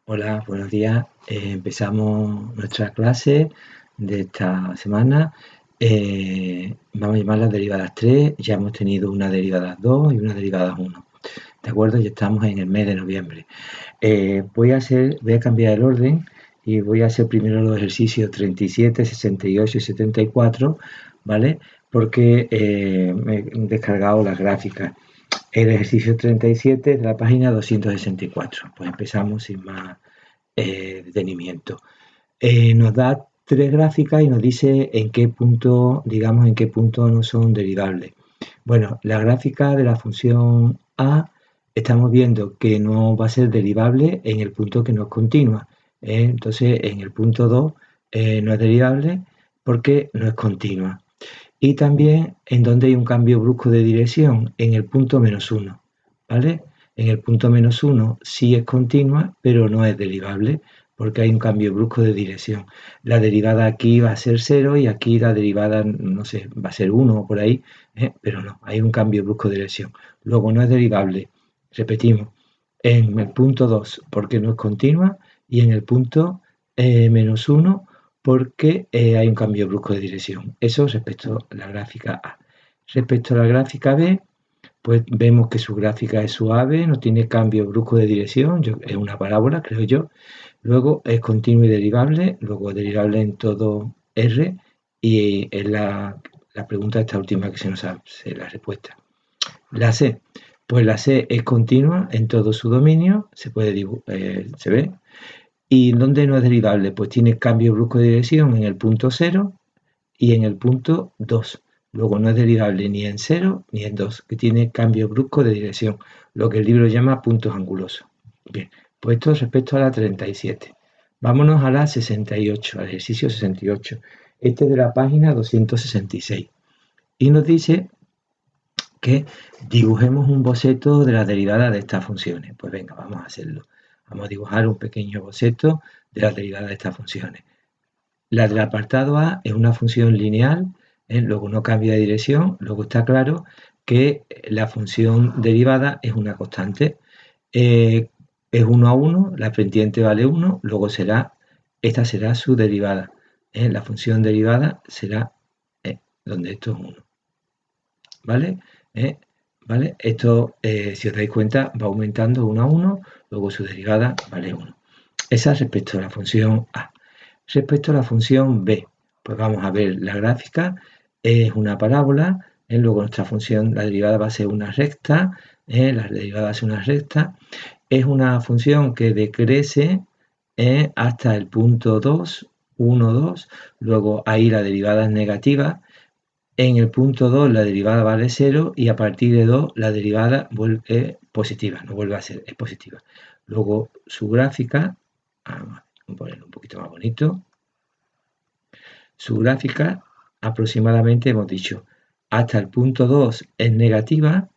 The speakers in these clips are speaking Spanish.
Hola, buenos días. Empezamos nuestra clase de esta semana. Vamos a llamar las derivadas 3. Ya hemos tenido una derivada 2 y una derivada 1. ¿De acuerdo? Ya estamos en el mes de noviembre. Voy a cambiar el orden y voy a hacer primero los ejercicios 37, 68 y 74, ¿vale? Porque me he descargado las gráficas. El ejercicio 37 de la página 264. Pues empezamos sin más detenimiento. Nos da tres gráficas y nos dice en qué punto, digamos, en qué punto no son derivables. Bueno, la gráfica de la función a estamos viendo que no va a ser derivable en el punto que no es continua. Entonces, en el punto 2 no es derivable porque no es continua. Y también en donde hay un cambio brusco de dirección, en el punto -1, ¿vale? En el punto -1 sí es continua, pero no es derivable, porque hay un cambio brusco de dirección. La derivada aquí va a ser 0 y aquí la derivada, no sé, va a ser 1 o por ahí, pero no, hay un cambio brusco de dirección. Luego no es derivable, repetimos, en el punto 2 porque no es continua y en el punto -1 porque hay un cambio brusco de dirección. Eso respecto a la gráfica A. Respecto a la gráfica B, pues vemos que su gráfica es suave, no tiene cambio brusco de dirección, es una parábola, creo yo. Luego es continuo y derivable, luego derivable en todo R, y es la pregunta esta última que se nos hace la respuesta. La C, pues la C es continua en todo su dominio, se ve. ¿Y dónde no es derivable? Pues tiene cambio brusco de dirección en el punto 0 y en el punto 2. Luego no es derivable ni en 0 ni en 2, que tiene cambio brusco de dirección, lo que el libro llama puntos angulosos. Bien, pues esto respecto a la 37. Vámonos a la 68, al ejercicio 68. Este es de la página 266. Y nos dice que dibujemos un boceto de la derivada de estas funciones. Pues venga, vamos a hacerlo. Vamos a dibujar un pequeño boceto de la derivada de estas funciones. La del apartado A es una función lineal, luego no cambia de dirección, luego está claro que la función derivada es una constante. Es 1 a 1, la pendiente vale 1, luego esta será su derivada. La función derivada será donde esto es 1. ¿Vale? ¿Vale? Esto, si os dais cuenta, va aumentando 1 a 1, luego su derivada vale 1. Esa respecto a la función A. Respecto a la función B, pues vamos a ver la gráfica, es una parábola, luego nuestra función, la derivada va a ser una recta, la derivada va a ser una recta, es una función que decrece hasta el punto 2, 1, 2, luego ahí la derivada es negativa, en el punto 2 la derivada vale 0 y a partir de 2 la derivada es positiva, no vuelve a ser, es positiva. Luego su gráfica, vamos a ponerlo un poquito más bonito, su gráfica aproximadamente hemos dicho hasta el punto 2 es negativa,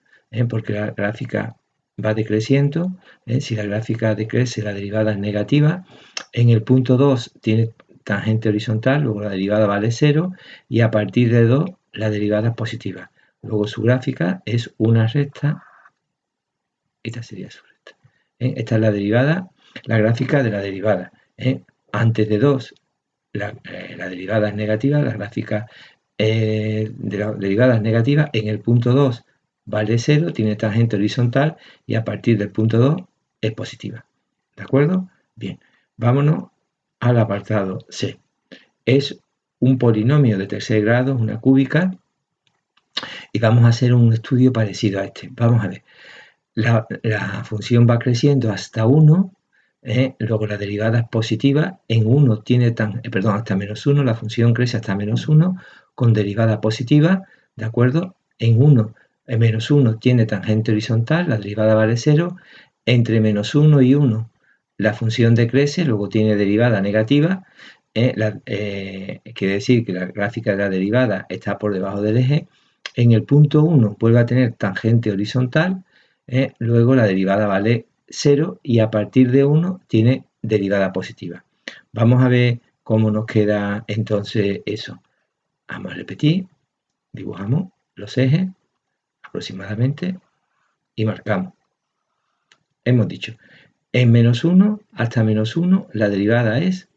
porque la gráfica va decreciendo, si la gráfica decrece la derivada es negativa, en el punto 2 tiene tangente horizontal, luego la derivada vale 0 y a partir de 2 la derivada es positiva. Luego su gráfica es una recta, esta sería su recta. Esta es la derivada, la gráfica de la derivada. Antes de 2 la derivada es negativa, la gráfica de la derivada es negativa, en el punto 2 vale 0, tiene tangente horizontal y a partir del punto 2 es positiva. ¿De acuerdo? Bien, vámonos al apartado C. Es un polinomio de tercer grado, una cúbica, y vamos a hacer un estudio parecido a este. Vamos a ver, la función va creciendo hasta 1, luego la derivada es positiva, en 1 tiene hasta menos 1, la función crece hasta menos 1 con derivada positiva, ¿de acuerdo? En 1, menos 1 tiene tangente horizontal, la derivada vale 0, entre menos 1 y 1 la función decrece, luego tiene derivada negativa, quiere decir que la gráfica de la derivada está por debajo del eje, en el punto 1 vuelve a tener tangente horizontal, luego la derivada vale 0 y a partir de 1 tiene derivada positiva. Vamos a ver cómo nos queda entonces eso. Vamos a repetir, dibujamos los ejes aproximadamente y marcamos. Hemos dicho, En menos 1 hasta menos 1 la derivada es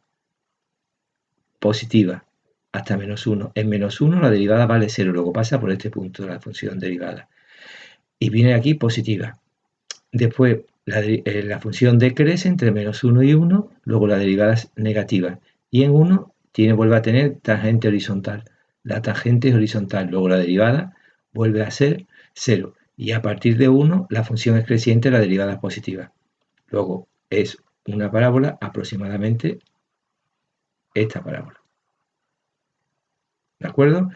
positiva. Hasta menos 1. En menos 1 la derivada vale 0, luego pasa por este punto de la función derivada. Y viene aquí positiva. Después la función decrece entre menos 1 y 1, luego la derivada es negativa. Y en 1 vuelve a tener tangente horizontal. La tangente es horizontal, luego la derivada vuelve a ser 0. Y a partir de 1 la función es creciente, la derivada es positiva. Luego es una parábola aproximadamente esta parábola. ¿De acuerdo?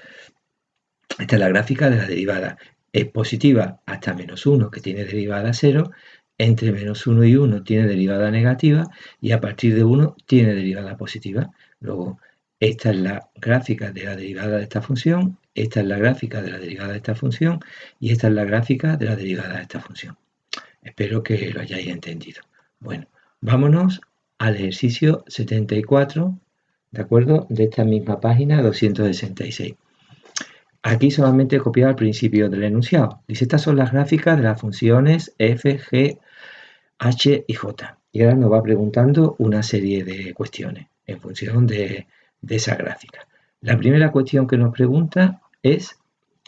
Esta es la gráfica de la derivada. Es positiva hasta menos 1, que tiene derivada 0. Entre menos 1 y 1 tiene derivada negativa. Y a partir de 1 tiene derivada positiva. Luego, esta es la gráfica de la derivada de esta función. Esta es la gráfica de la derivada de esta función. Y esta es la gráfica de la derivada de esta función. Espero que lo hayáis entendido. Bueno, vámonos al ejercicio 74, ¿de acuerdo? De esta misma página 266. Aquí solamente he copiado el principio del enunciado. Dice, estas son las gráficas de las funciones f, g, h y j. Y ahora nos va preguntando una serie de cuestiones en función de esa gráfica. La primera cuestión que nos pregunta es,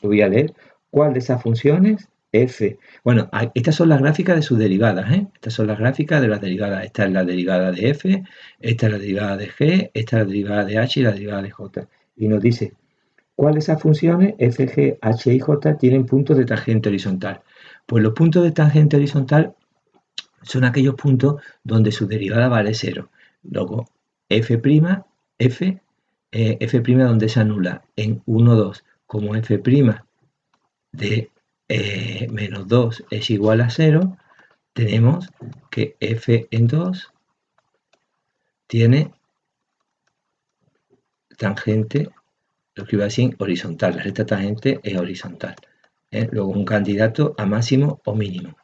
voy a leer, ¿cuál de esas funciones f? Bueno, estas son las gráficas de sus derivadas, ¿eh? Estas son las gráficas de las derivadas. Esta es la derivada de f, esta es la derivada de g, esta es la derivada de h y la derivada de j. Y nos dice, ¿cuál de esas funciones f, g, h y j tienen puntos de tangente horizontal? Pues los puntos de tangente horizontal son aquellos puntos donde su derivada vale 0. Luego, f', f' donde se anula en 1, 2, como f' de menos 2 es igual a 0, tenemos que f en 2 tiene tangente, lo que iba a decir, horizontal. La recta tangente es horizontal. Luego un candidato a máximo o mínimo.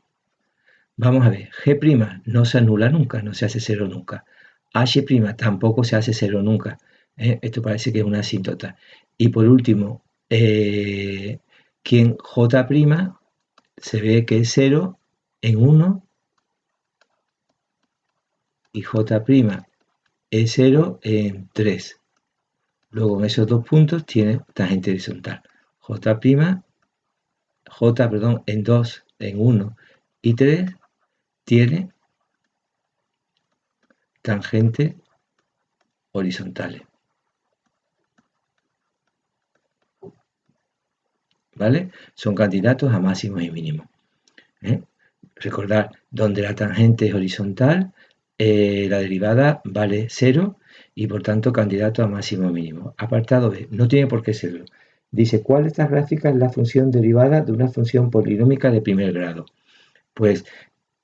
Vamos a ver, G' no se anula nunca, no se hace 0 nunca. H' tampoco se hace 0 nunca. Esto parece que es una asíntota. Y por último, quien J' se ve que es 0 en 1 y J' es 0 en 3. Luego en esos dos puntos tiene tangente horizontal. J, en 2, en 1 y 3 tiene tangentes horizontales. ¿Vale? Son candidatos a máximos y mínimos. Recordar, donde la tangente es horizontal, la derivada vale 0 y por tanto candidato a máximo o mínimo. Apartado B, no tiene por qué serlo. Dice, ¿cuál de estas gráficas es la función derivada de una función polinómica de primer grado? Pues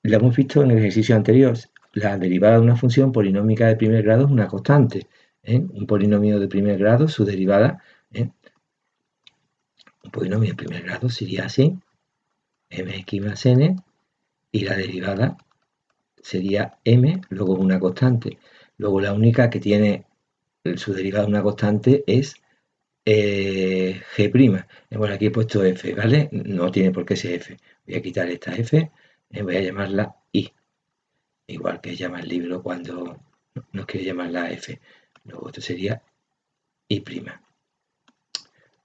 lo hemos visto en el ejercicio anterior. La derivada de una función polinómica de primer grado es una constante. Un polinomio de primer grado, su derivada, un polinomio de primer grado sería así, mx más n, y la derivada sería m, luego una constante. Luego la única que tiene su derivada de una constante es g'. Bueno, aquí he puesto f, ¿vale? No tiene por qué ser f. Voy a quitar esta f, voy a llamarla i. Igual que llama el libro cuando no quiere llamarla f. Luego esto sería i'.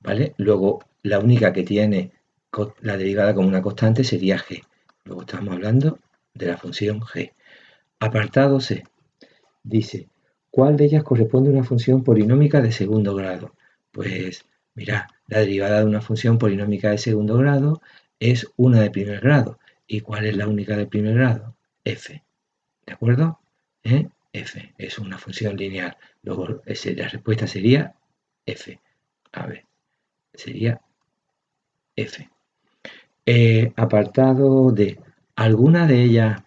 ¿Vale? Luego la única que tiene la derivada como una constante sería g. Luego estamos hablando de la función g. Apartado C. Dice, ¿cuál de ellas corresponde a una función polinómica de segundo grado? Pues, mira, la derivada de una función polinómica de segundo grado es una de primer grado. ¿Y cuál es la única de primer grado? F. ¿De acuerdo? F es una función lineal. Luego la respuesta sería F. A ver, sería F. Apartado D. ¿Alguna de ellas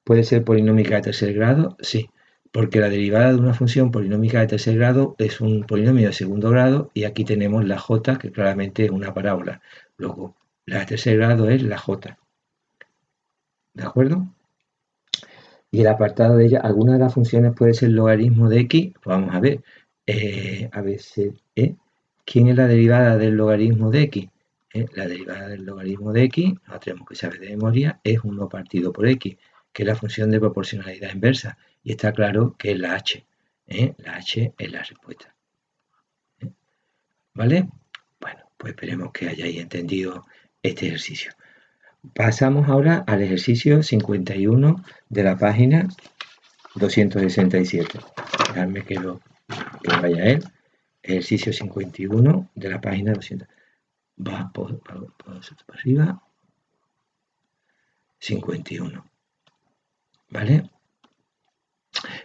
puede ser polinómica de tercer grado? Sí, porque la derivada de una función polinómica de tercer grado es un polinomio de segundo grado y aquí tenemos la j, que claramente es una parábola. Luego, la de tercer grado es la j. ¿De acuerdo? Y el apartado de ella, ¿alguna de las funciones puede ser logaritmo de x? Pues vamos a ver. ¿Quién es la derivada del logaritmo de x? La derivada del logaritmo de x, no tenemos que saber de memoria, es 1 partido por x. que es la función de proporcionalidad inversa. Y está claro que es la h. La h es la respuesta. ¿Vale? Bueno, pues esperemos que hayáis entendido este ejercicio. Pasamos ahora al ejercicio 51 de la página 267. Dejadme que vaya a él. Ejercicio 51 de la página 200. Va por arriba. 51. ¿Vale?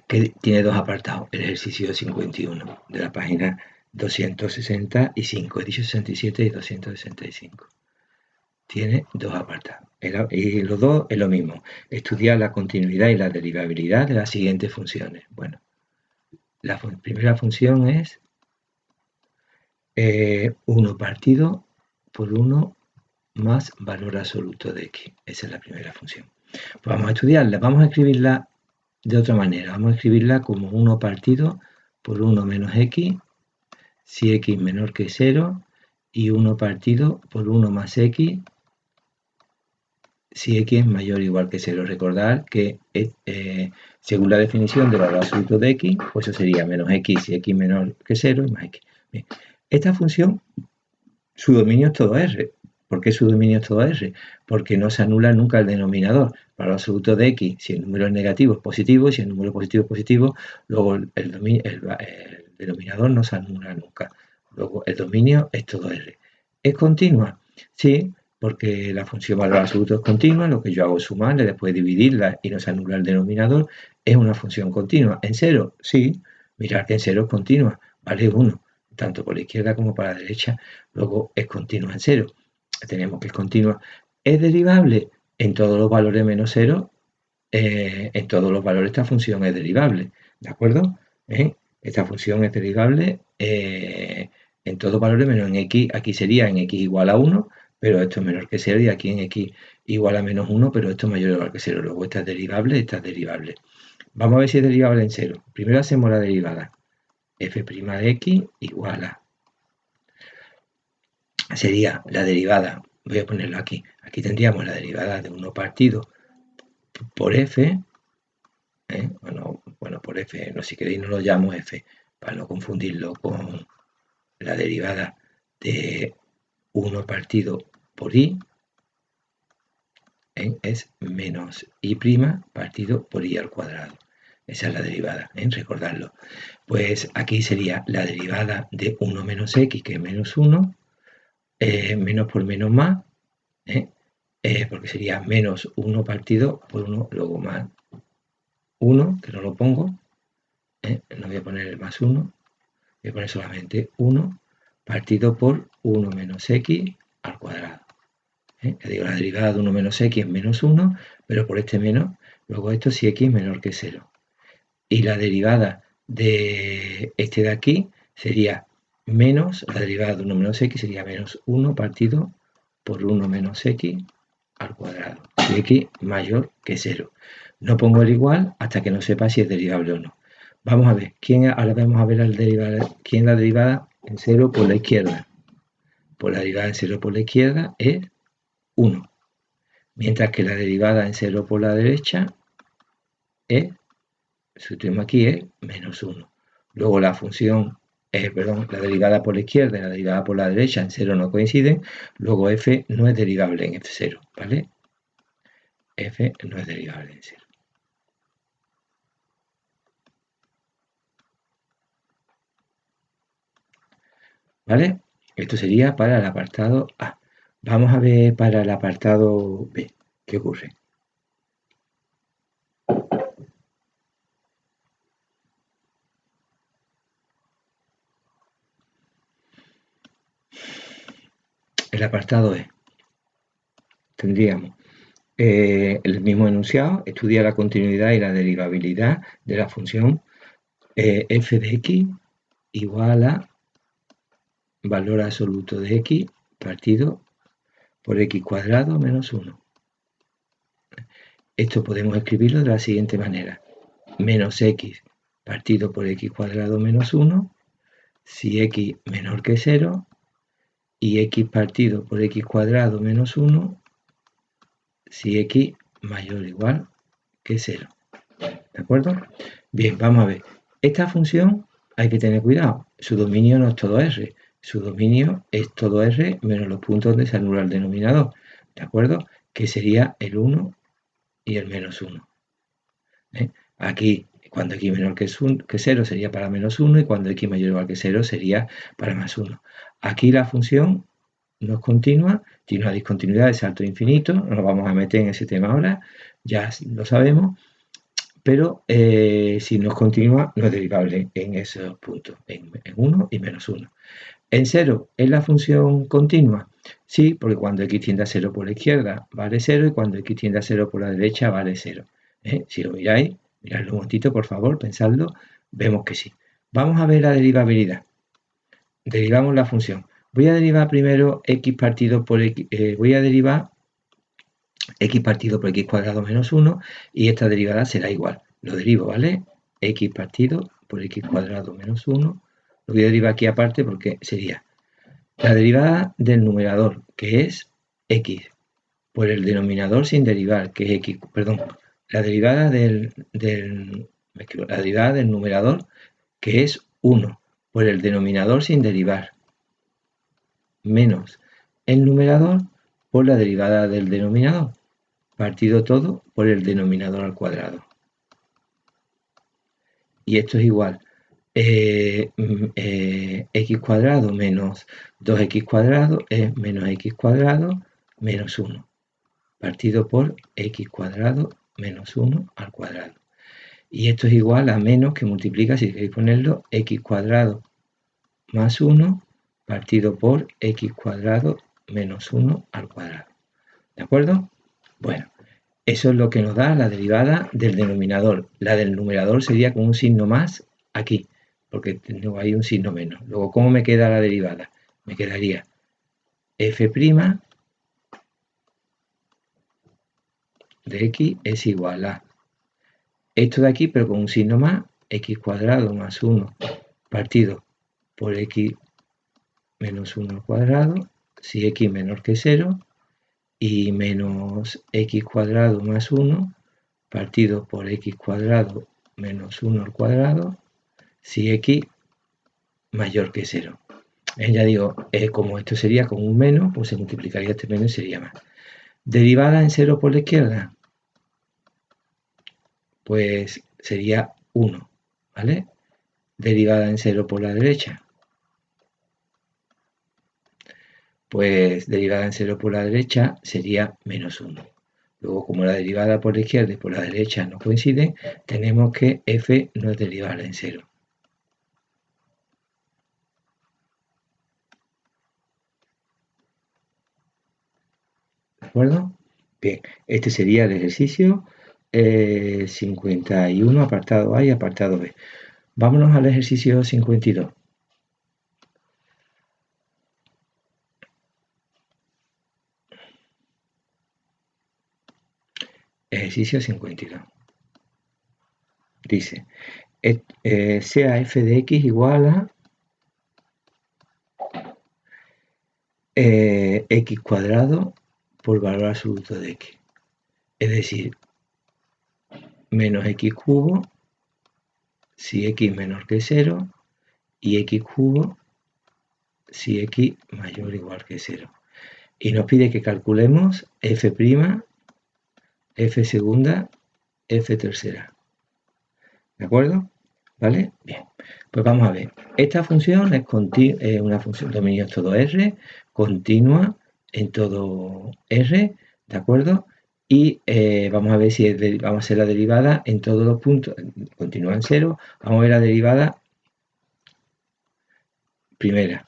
Que tiene dos apartados. El ejercicio 51 de la página 265. He dicho 67 y 265. Tiene dos apartados. Y los dos es lo mismo. Estudiar la continuidad y la derivabilidad de las siguientes funciones. Bueno, la primera función es 1 partido por 1 más valor absoluto de x. Esa es la primera función. Pues vamos a estudiarla. Vamos a escribirla de otra manera. Vamos a escribirla como 1 partido por 1 menos x, si x menor que 0, y 1 partido por 1 más x, si x es mayor o igual que 0. Recordad que según la definición del valor absoluto de x, pues eso sería menos x si x menor que 0 y más x. Bien. Esta función, su dominio es todo R. ¿Por qué su dominio es todo R? Porque no se anula nunca el denominador. El valor absoluto de x, si el número es negativo, es positivo, y si el número positivo es positivo, luego el denominador no se anula nunca. Luego el dominio es todo R. ¿Es continua? Sí, porque la función valor absoluto es continua, lo que yo hago es sumarle, después dividirla y no se anula el denominador, es una función continua. ¿En cero? Sí, mirad que en cero es continua, vale 1, tanto por la izquierda como por la derecha, luego es continua en cero. Tenemos que es continua. ¿Es derivable? En todos los valores menos 0, en todos los valores esta función es derivable, ¿de acuerdo? Esta función es derivable en todos los valores menos en x, aquí sería en x igual a 1, pero esto es menor que 0, y aquí en x igual a menos 1, pero esto es mayor o igual que 0. Luego esta es derivable, esta es derivable. Vamos a ver si es derivable en 0. Primero hacemos la derivada. F' de x igual a... Sería la derivada, voy a ponerlo aquí. Aquí tendríamos la derivada de 1 partido por f. Bueno, por f, no, si queréis no lo llamo f, para no confundirlo con la derivada de 1 partido por i, es menos i' partido por i al cuadrado. Esa es la derivada, recordarlo. Pues aquí sería la derivada de 1 menos x, que es menos 1, menos por menos más, porque sería menos 1 partido por 1, luego más 1, que no lo pongo, no voy a poner el más 1, voy a poner solamente 1 partido por 1 menos x al cuadrado. Ya digo, la derivada de 1 menos x es menos 1, pero por este menos, luego esto si x es menor que 0. Y la derivada de este de aquí sería menos, la derivada de 1 menos x sería menos 1 partido por 1 menos x al cuadrado, si x mayor que 0. No pongo el igual hasta que no sepa si es derivable o no. Vamos a ver, ahora vamos a ver quién la derivada en 0 por la izquierda. Pues la derivada en 0 por la izquierda es 1, mientras que la derivada en 0 por la derecha es, sustituimos aquí, es menos 1. Luego la función, la derivada por la izquierda y la derivada por la derecha en 0 no coinciden, luego f no es derivable en f0, ¿vale? F no es derivable en 0. ¿Vale? Esto sería para el apartado A. Vamos a ver para el apartado B. ¿Qué ocurre? El apartado E. Tendríamos el mismo enunciado, estudia la continuidad y la derivabilidad de la función f de x igual a valor absoluto de x partido por x cuadrado menos 1. Esto podemos escribirlo de la siguiente manera. Menos x partido por x cuadrado menos 1, si x menor que 0, y x partido por x cuadrado menos 1, si x mayor o igual que 0. ¿De acuerdo? Bien, vamos a ver. Esta función hay que tener cuidado. Su dominio no es todo R. Su dominio es todo R menos los puntos donde se anula el denominador. ¿De acuerdo? Que sería el 1 y el menos 1. Aquí, cuando x menor que 0 sería para menos 1 y cuando x mayor o igual que 0 sería para más 1. Aquí la función no es continua, tiene una discontinuidad de salto infinito, no nos vamos a meter en ese tema ahora, ya lo sabemos, pero si no es continua no es derivable en esos puntos, en 1 y menos 1. En 0, ¿es la función continua? Sí, porque cuando x tiende a 0 por la izquierda vale 0 y cuando x tiende a 0 por la derecha vale 0. Si lo miráis, miradlo un momentito, por favor, pensadlo, vemos que sí. Vamos a ver la derivabilidad. Derivamos la función. Voy a derivar primero x partido por x, voy a derivar x partido por x cuadrado menos 1 y esta derivada será igual. Lo derivo, ¿vale? X partido por x cuadrado menos 1. Lo voy a derivar aquí aparte porque sería la derivada del numerador, que es x, por el denominador sin derivar, que es x, perdón, la derivada del numerador, que es 1, por el denominador sin derivar, menos el numerador por la derivada del denominador, partido todo por el denominador al cuadrado. Y esto es igual x cuadrado menos 2x cuadrado es menos x cuadrado menos 1, partido por x cuadrado menos 1 al cuadrado. Y esto es igual a menos que multiplica, si queréis ponerlo, x cuadrado más 1 partido por x cuadrado menos 1 al cuadrado. ¿De acuerdo? Bueno, eso es lo que nos da la derivada del denominador. La del numerador sería con un signo más aquí, porque tengo ahí un signo menos. Luego, ¿cómo me queda la derivada? Me quedaría f' de x es igual a esto de aquí, pero con un signo más, x cuadrado más 1 partido por x menos 1 al cuadrado, si x menor que 0, y menos x cuadrado más 1 partido por x cuadrado menos 1 al cuadrado, si x mayor que 0. Ya digo, como esto sería con un menos, pues se multiplicaría este menos y sería más. Derivada en 0 por la izquierda, pues sería 1, ¿vale? Derivada en 0 por la derecha, pues derivada en 0 por la derecha sería menos 1. Luego, como la derivada por la izquierda y por la derecha no coinciden, tenemos que f no es derivable en 0. ¿De acuerdo? Bien, este sería el ejercicio 51, apartado A y apartado B. Vámonos al ejercicio 52. Ejercicio 52. Dice, sea f de x igual a x cuadrado por valor absoluto de x. Es decir, menos x cubo si x menor que 0 y x cubo si x mayor o igual que 0. Y nos pide que calculemos f', f segunda, f tercera. ¿De acuerdo? ¿Vale? Bien. Pues vamos a ver. Esta función es una función dominio es todo R, continua en todo R, ¿de acuerdo? Y vamos a ver si vamos a hacer la derivada en todos los puntos, continúa en 0, vamos a ver la derivada primera.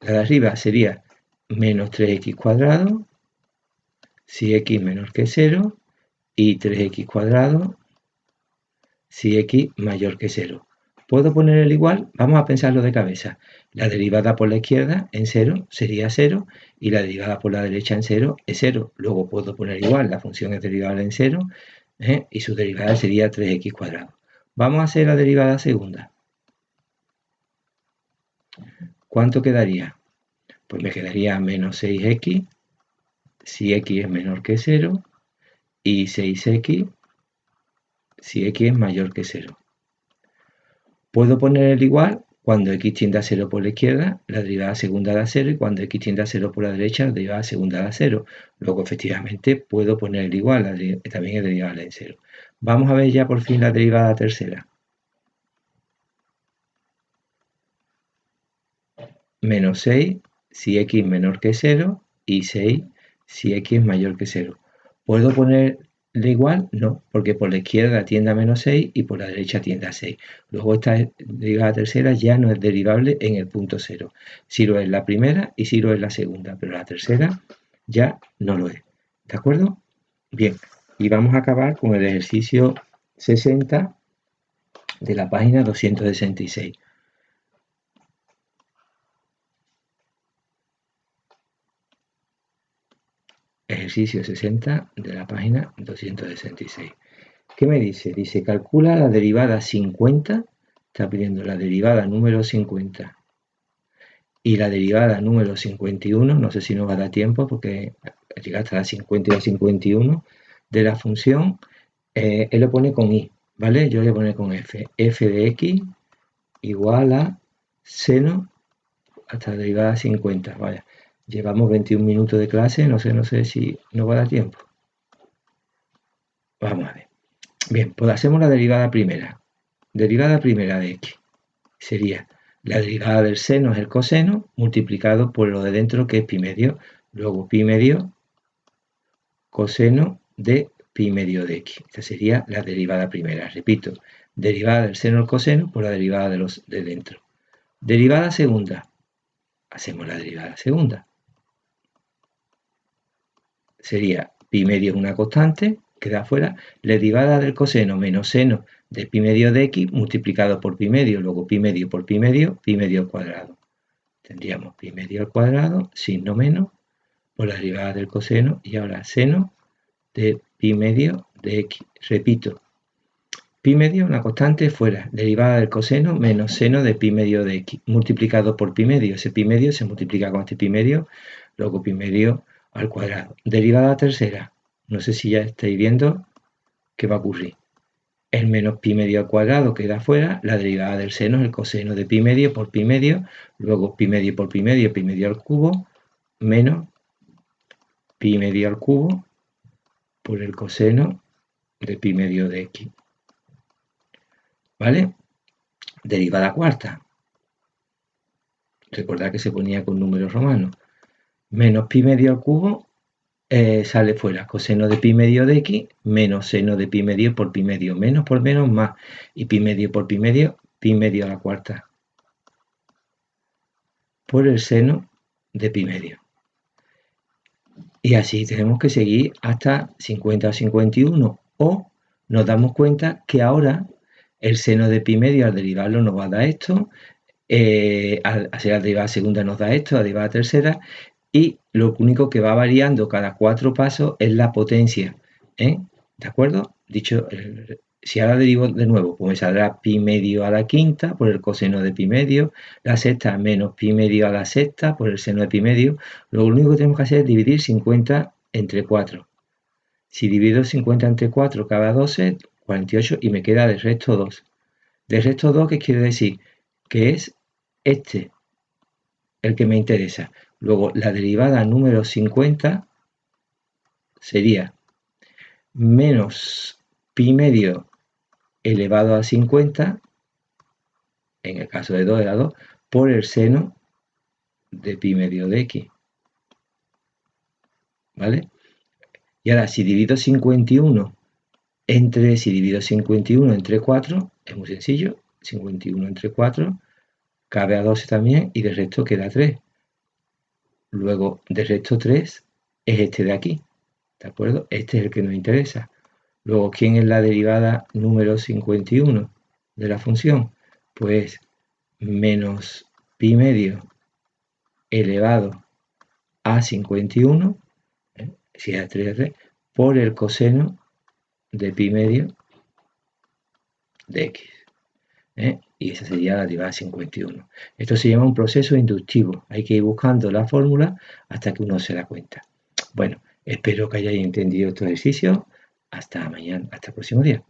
La de arriba sería menos 3x cuadrado si x menor que 0 y 3x cuadrado si x mayor que 0. ¿Puedo poner el igual? Vamos a pensarlo de cabeza. La derivada por la izquierda en 0 sería 0 y la derivada por la derecha en 0 es 0. Luego puedo poner igual, la función es derivable en 0 y su derivada sería 3x cuadrado. Vamos a hacer la derivada segunda. ¿Cuánto quedaría? Pues me quedaría menos 6x si x es menor que 0 y 6x si x es mayor que 0. Puedo poner el igual cuando x tiende a 0 por la izquierda, la derivada segunda da 0, y cuando x tiende a 0 por la derecha, la derivada segunda da 0. Luego, efectivamente, puedo poner el igual, también es derivada de 0. Vamos a ver ya por fin la derivada tercera. Menos 6 si x es menor que 0 y 6 si x es mayor que 0. ¿Puedo ponerle igual? No, porque por la izquierda tiende a menos 6 y por la derecha tiende a 6. Luego esta derivada tercera ya no es derivable en el punto 0. Sí lo es la primera y sí lo es la segunda, pero la tercera ya no lo es. ¿De acuerdo? Bien, y vamos a acabar con el ejercicio 60 de la página 266. Ejercicio 60 de la página 266. ¿Qué me dice? Dice, calcula la derivada 50, está pidiendo la derivada número 50 y la derivada número 51, no sé si nos va a dar tiempo porque llega hasta la 50 y la 51 de la función, él lo pone con i, ¿vale? Yo voy a poner con f de x igual a seno hasta la derivada 50, vaya. Llevamos 21 minutos de clase, no sé si nos va a dar tiempo. Vamos a ver. Bien, pues hacemos la derivada primera. Derivada primera de x sería la derivada del seno es el coseno multiplicado por lo de dentro que es pi medio. Luego pi medio coseno de pi medio de x. Esta sería la derivada primera. Repito, derivada del seno al coseno por la derivada de los de dentro. Derivada segunda. Hacemos la derivada segunda. Sería pi medio es una constante, queda fuera, la derivada del coseno menos seno de pi medio de x multiplicado por pi medio, luego pi medio por pi medio al cuadrado. Tendríamos pi medio al cuadrado, signo menos, por la derivada del coseno, y ahora seno de pi medio de x. Repito, pi medio, una constante, fuera, derivada del coseno menos seno de pi medio de x, multiplicado por pi medio. Ese pi medio se multiplica con este pi medio, luego pi medio al cuadrado. Derivada tercera, no sé si ya estáis viendo qué va a ocurrir. El menos pi medio al cuadrado queda fuera, la derivada del seno es el coseno de pi medio por pi medio, luego pi medio por pi medio al cubo, menos pi medio al cubo por el coseno de pi medio de x. ¿Vale? Derivada cuarta. Recordad que se ponía con números romanos. Menos pi medio al cubo sale fuera coseno de pi medio de x menos seno de pi medio por pi medio. Menos por menos más. Y pi medio por pi medio a la cuarta. Por el seno de pi medio. Y así tenemos que seguir hasta 50 o 51. O nos damos cuenta que ahora el seno de pi medio al derivarlo nos va a dar esto. Al hacer la derivada segunda nos da esto, la derivada tercera, y lo único que va variando cada 4 pasos es la potencia, ¿De acuerdo? Dicho, si ahora derivo de nuevo, pues me saldrá pi medio a la quinta por el coseno de pi medio, la sexta menos pi medio a la sexta por el seno de pi medio. Lo único que tenemos que hacer es dividir 50 entre 4. Si divido 50 entre 4 cabe a 12, 48, y me queda de resto 2. De resto 2, ¿qué quiere decir? Que es este el que me interesa. Luego, la derivada número 50 sería menos pi medio elevado a 50, en el caso de 2 era 2, por el seno de pi medio de x. ¿Vale? Y ahora, si divido 51 entre 4, es muy sencillo, 51 entre 4, cabe a 12 también, y del resto queda 3. Luego, del resto 3 es este de aquí, ¿de acuerdo? Este es el que nos interesa. Luego, ¿quién es la derivada número 51 de la función? Pues menos pi medio elevado a 51, si es 3, por el coseno de pi medio de x. Y esa sería la derivada 51. Esto se llama un proceso inductivo. Hay que ir buscando la fórmula hasta que uno se da cuenta. Bueno, espero que hayáis entendido este ejercicio. Hasta mañana, hasta el próximo día.